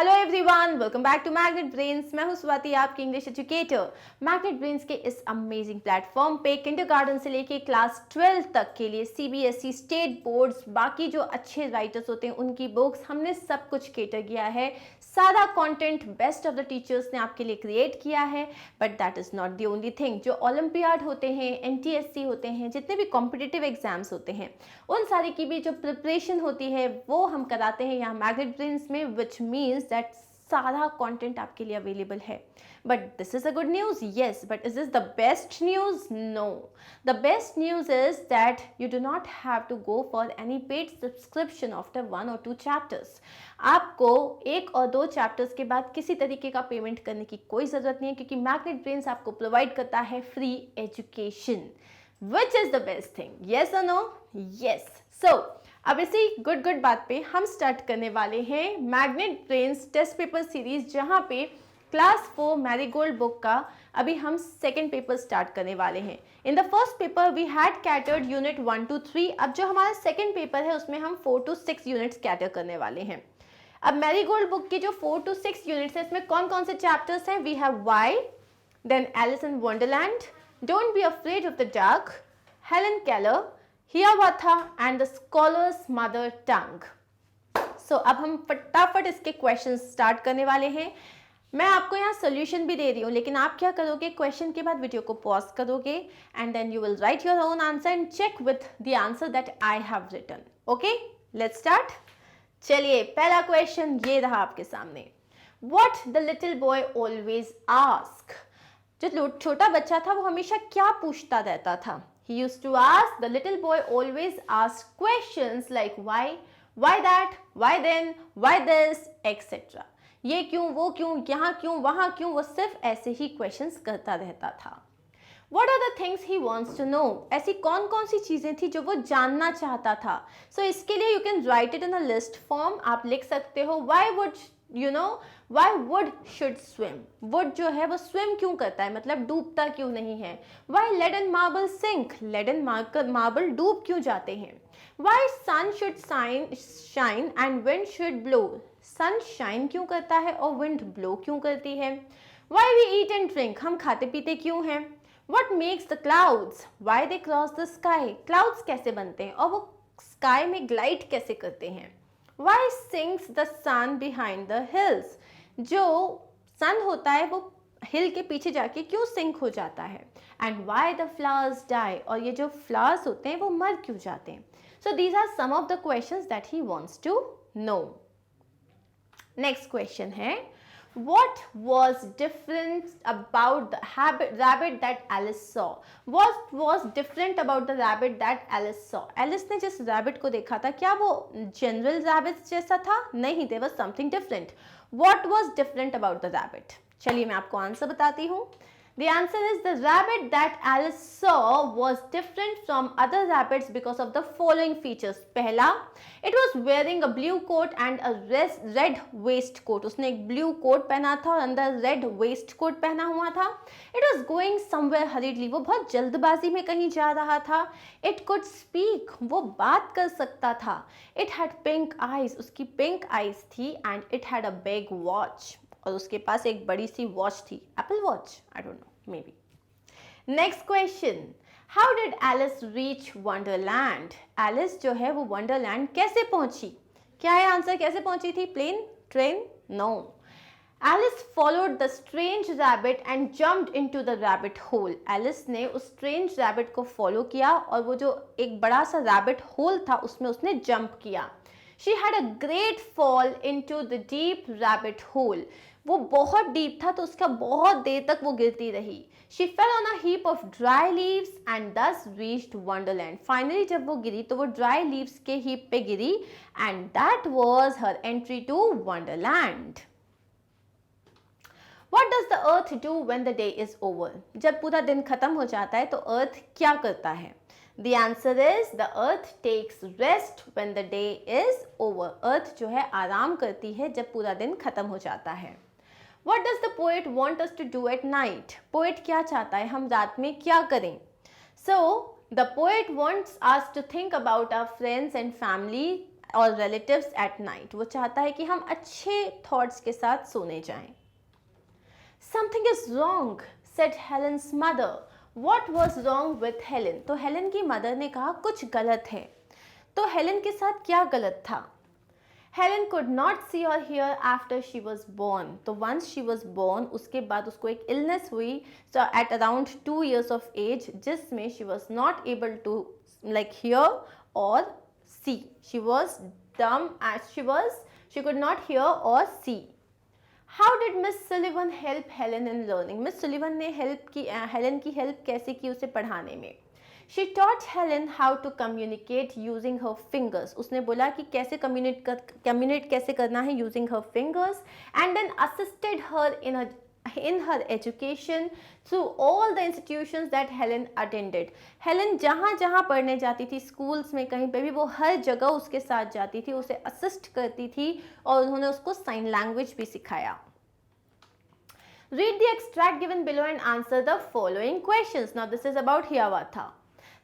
Hello everyone, welcome back to magnet brains. मैं हूं स्वाति, आपकी इंग्लिश एजुकेटर। मैग्नेट ब्रेन्स के इस अमेजिंग प्लेटफॉर्म पे किंडरगार्टन से लेके क्लास 12 तक के लिए सीबीएसई, स्टेट बोर्ड्स, बाकी जो अच्छे राइटर्स होते हैं उनकी बुक्स, हमने सब कुछ केटर किया है। सारा content best of the teachers ने आपके लिए क्रिएट किया है। But that is not the only thing. जो ओलंपियाड होते हैं, एनटीएससी होते हैं, जितने भी कॉम्पिटिटिव एग्जाम्स होते हैं, उन सारे की भी जो प्रिपरेशन होती है वो हम कराते हैं यहाँ मैग्नेट ब्रेन्स में, विच मीन्स दैट सारा कंटेंट आपके लिए अवेलेबल है। But this is a good news, yes, but is this the best news? No. The best news is that you do not have to go for any paid subscription after 1 or 2 chapters. आपको 1 और 2 chapters के बाद किसी तरीके का payment करने की कोई ज़रूरत नहीं है, क्योंकि मैग्नेट ब्रेन्स आपको प्रोवाइड करता है free education, which is the best thing. Yes और नो? येस। सो अब इसी गुड बात पे हम स्टार्ट करने वाले हैं magnet brains test paper series, जहाँ पे क्लास 4 मैरीगोल्ड बुक का अभी हम सेकेंड पेपर स्टार्ट करने वाले हैं। In the first paper we had catered unit 1 to 3। अब जो हमारा सेकेंड पेपर है उसमें हम 4 to 6 यूनिट्स कैटर करने वाले हैं। अब मैरीगोल्ड बुक के जो 4 to 6 यूनिट्स है, इसमें कौन कौन से चैप्टर्स हैं? We have why, then Alice in Wonderland, don't be afraid of the dark, Helen Keller, Hiawatha and the scholar's mother tongue. So अब हम फटाफट इसके क्वेश्चन स्टार्ट करने वाले हैं। मैं आपको यहाँ सोल्यूशन भी दे रही हूँ, लेकिन आप क्या करोगे, क्वेश्चन के बाद वीडियो को पॉज करोगे and then you will write your own answer and check with the answer that I have written. Okay, let's start. चलिए, पहला क्वेश्चन ये रहा आपके सामने। What the little boy always ask. जो छोटा बच्चा था वो हमेशा क्या पूछता रहता था? He used to ask, the little boy always asked questions like why that, why then, why this, etc. ये क्यों, वो क्यों, यहाँ क्यों, वहाँ क्यों, वो सिर्फ ऐसे ही क्वेश्चंस करता रहता था। What are the things he wants to know? ऐसी कौन कौन सी चीज़ें थी जो वो जानना चाहता था? So इसके लिए you can write it in a list form। आप लिख सकते हो why wood should swim। wood जो है वो swim क्यों करता है, मतलब डूबता क्यों नहीं है। why lead and marble sink। lead and marble डूब क्यों जाते हैं। why sun should shine and wind should blow। sun shine क्यों करता है और wind blow क्यों करती है। why we eat and drink। हम खाते पीते क्यों हैं। what makes the clouds, why they cross the sky। clouds कैसे बनते हैं और वो sky में glide कैसे करते हैं। why sinks the sun behind the hills। जो सन होता है वो हिल के पीछे जाके क्यों सिंक हो जाता है। And why the flowers die, और ये जो फ्लावर्स होते हैं वो मर क्यों जाते हैं। So these are some of the questions that he wants to know. Next question है, what was different about the rabbit that Alice saw। what was different about the rabbit that Alice saw। Alice ने जिस rabbit को देखा था, क्या वो general rabbit जैसा था? नहीं, there was something different। what was different about the rabbit? चलिए मैं आपको आंसर बताती हूँ। The answer is the rabbit that Alice saw was different from other rabbits because of the following features। पहला, it was wearing a blue coat and a red waistcoat। उसने एक blue coat पहना था और अंदर red waistcoat पहना हुआ था। It was going somewhere hurriedly। वो बहुत जल्दबाजी में कहीं जा रहा था। It could speak। वो बात कर सकता था। It had pink eyes। उसकी pink eyes थी and it had a big watch। और उसके पास एक बड़ी सी वॉच थी, apple watch, I don't know, maybe. Next question, how did Alice reach wonderland. Alice जो है वो वंडरलैंड कैसे पहुंची? क्या है आंसर? कैसे पहुंची थी? Plane, train? No. Alice followed the strange rabbit and jumped into the rabbit hole. Alice ने उस स्ट्रेंज रैबिट को फॉलो किया और वो जो एक बड़ा सा रैबिट होल था उसमें उसने जंप किया। She had a great fall into the deep rabbit hole। वो बहुत डीप था तो उसका बहुत देर तक वो गिरती रही। She fell on a heap of dry leaves and thus reached Wonderland। Finally जब वो गिरी तो वो dry leaves के heap पे गिरी and that was her entry to Wonderland। What does the earth do when the day is over? जब पूरा दिन खत्म हो जाता है तो अर्थ क्या करता है? The answer is the earth takes rest when the day is over। अर्थ जो है आराम करती है जब पूरा दिन खत्म हो जाता है। What does the poet want us to do at night? Poet क्या चाहता है हम रात में क्या करें? So the poet wants us to think about our friends and family और relatives at night. वो चाहता है कि हम अच्छे thoughts के साथ सोने जाएं. Something is wrong, said Helen's mother. What was wrong with Helen? तो हेलन की मदर ने कहा कुछ गलत है. तो हेलन के साथ क्या गलत था? Helen could not see or hear after she was born. तो once she was born, उसके बाद उसको एक illness हुई, so at around 2 years of age, जिसमें she was not able to like hear or see. She was dumb as she could not hear or see. How did Miss Sullivan help Helen in learning? Miss Sullivan ने Helen की help कैसे की उसे पढ़ाने में? She taught Helen how to communicate using her fingers. उसने बोला कि कैसे communicate कैसे करना है using her fingers, and then assisted her in her education through all the institutions that Helen attended. Helen जहाँ जहाँ पढ़ने जाती थी, schools में कहीं पे भी, वो हर जगह उसके साथ जाती थी, उसे assist करती थी और उन्होंने उसको sign language भी सिखाया. Read the extract given below and answer the following questions. Now this is about Hiawatha.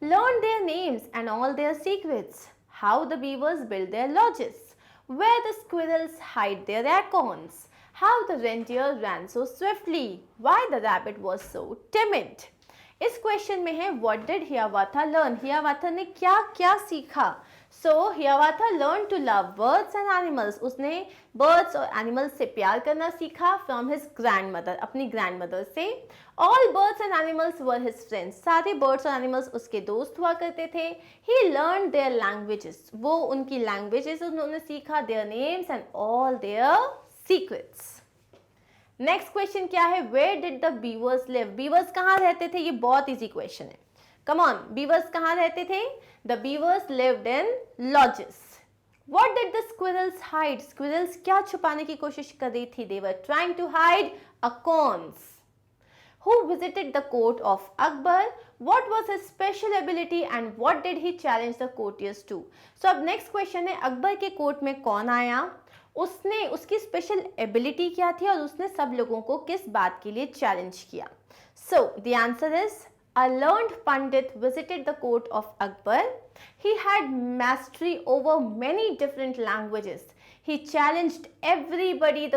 Learn their names and all their secrets. How the beavers build their lodges. Where the squirrels hide their acorns. How the reindeer ran so swiftly. Why the rabbit was so timid. इस question में है what did Hiawatha learn? हियावाथा ने क्या क्या सीखा? So Hiawatha learned to love birds and animals. उसने birds और animals से प्यार करना सीखा from his grandmother, अपनी grandmother से. All birds and animals were his friends. सारे birds और animals उसके दोस्त हुआ करते थे. He learned their languages. वो उनकी languages उन्होंने सीखा, their names and all their secrets. Next question क्या है? Where did the beavers live? Beavers कहाँ रहते थे? ये बहुत इजी क्वेश्चन है. कम ऑन, बीवर्स कहाँ रहते थे? The beavers lived in lodges. What did the squirrels hide? Squirrels क्या छुपाने की कोशिश कर रही थी? They were trying to hide acorns. Who visited the court of Akbar? What was his special ability and what did he challenge the courtiers to? So अब next question है, अकबर के कोर्ट में कौन आया, उसने उसकी स्पेशल एबिलिटी क्या थी और उसने सब लोगों को किस बात के लिए चैलेंज किया. So the answer is a learned pandit visited the court of Akbar. He had mastery over many different languages. He challenged everybody in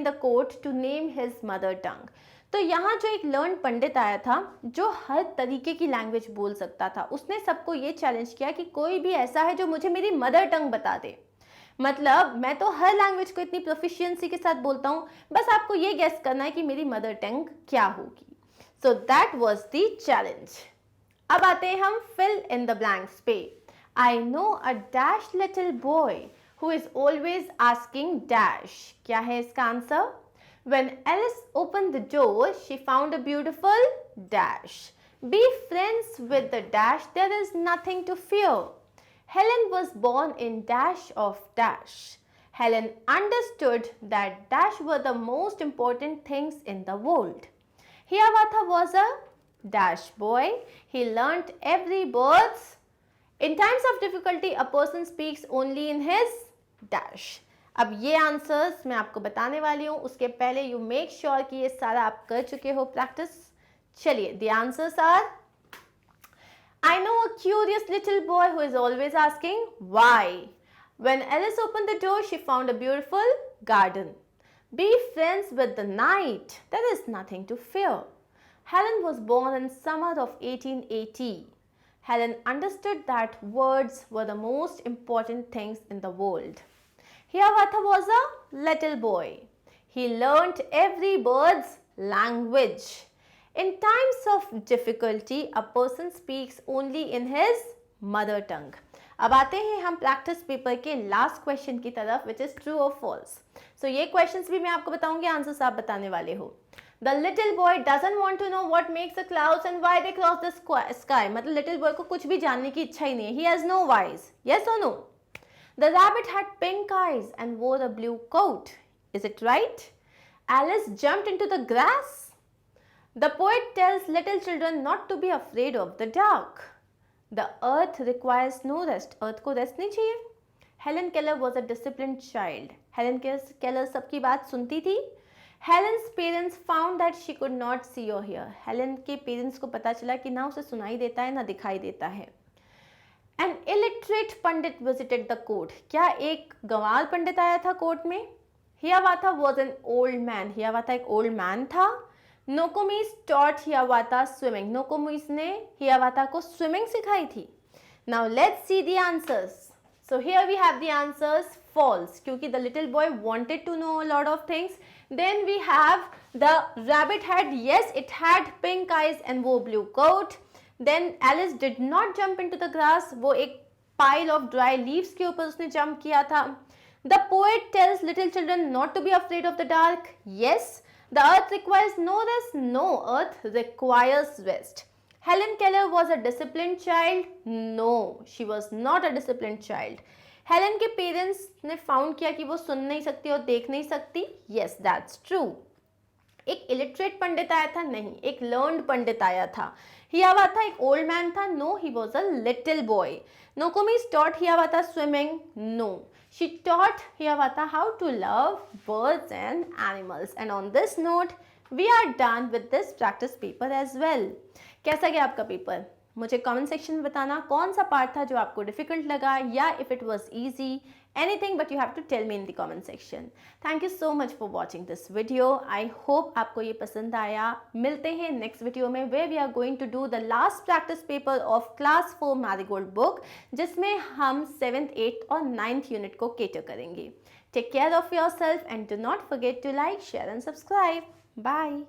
the court to name his mother tongue. तो यहाँ जो एक learn पंडित आया था जो हर तरीके की language बोल सकता था, उसने सबको ये चैलेंज किया कि कोई भी ऐसा है जो मुझे मेरी मदर टंग बता दे. मतलब मैं तो हर लैंग्वेज को इतनी प्रोफिशिएंसी के साथ बोलता हूँ, बस आपको ये गेस करना है कि मेरी मदर टंग क्या होगी. So that was the challenge. अब आते हैं हम फिल इन द ब्लैंक्स पे. I know a dash little boy who is always asking dash. क्या है इसका answer? When Alice opened the door, she found a beautiful dash. Be friends with the dash, there is nothing to fear. Helen was born in dash of dash. Helen understood that dash were the most important things in the world. Hiawatha was a dash boy. He learnt every words. In times of difficulty, a person speaks only in his dash. अब ये answers मैं आपको बताने वाली हूँ, उसके पहले you make sure कि ये सारा आप कर चुके हो प्रैक्टिस. चलिए, the answers are, I know a curious little boy who is always asking why. When Alice opened the door, she found a beautiful garden. Be friends with the night. There is nothing to fear. Helen was born in summer of 1880. Helen understood that words were the most important things in the world. Hiawatha was a little boy. He learnt every bird's language. In times of difficulty, a person speaks only in his mother tongue. अब आते हैं हम practice paper के last question की तरफ, which is true और false. सो ये questions भी मैं आपको बताऊंगी, आंसर्स आप बताने वाले हो. The little boy doesn't want to know what makes the clouds and why they cross the sky. मतलब लिटिल बॉय को कुछ भी जानने की इच्छा ही नहीं है. He has no wise. Yes और no? The rabbit had pink eyes and wore a blue coat. Is it right? Alice jumped into the grass. The poet tells little children not to be afraid of the dark. The earth requires no rest. Earth को rest नहीं चाहिए. Helen Keller was a disciplined child. Helen Keller सबकी बात सुनती थी. Helen's parents found that she could not see or hear. Helen के parents को पता चला कि ना उसे सुनाई देता है ना दिखाई देता है. An illiterate Pandit visited the court. क्या एक गंवार पंडित आया था कोर्ट में? Hiawatha was an old man. Hiawatha एक old man था. Nokomis taught Hiawatha swimming. Nokomis ने Hiawatha को swimming सिखाई थी. Now let's see the answers. So here we have the answers. False, क्योंकि the little boy wanted to know a lot of things. Then we have the rabbit had, yes, it had pink eyes and wore blue coat. Then Alice did not jump into the grass. वो एक pile of dry leaves के ऊपर उसने jump किया था. The poet tells little children not to be afraid of the dark. Yes. The earth requires no rest. No, earth requires rest. Helen Keller was a disciplined child. No, she was not a disciplined child. Helen के parents ने found किया कि वो सुन नहीं सकती और देख नहीं सकती. Yes, that's true. एक इलिटरेट पंडित आया था? नहीं, एक लर्नड पंडित आया था. हियावाथा एक ओल्ड मैन था? No, he was a little boy. Nokomis taught Hiawatha swimming? No, she taught Hiawatha how to love birds and animals. And on this note we are done with this practice paper as well. कैसा गया आपका paper? मुझे comment section में बताना कौन सा part था जो आपको डिफिकल्ट लगा, या if it was easy, anything, but you have to tell me in the comment section. Thank you so much for watching this video. I hope आपको ये पसंद आया. मिलते हैं नेक्स्ट वीडियो में, where we are going to do the last practice paper of class 4 marigold book, जिसमें हम 7th, 8th और 9th यूनिट को केटर करेंगे. Take care of your self and do not forget to like, share and subscribe. Bye.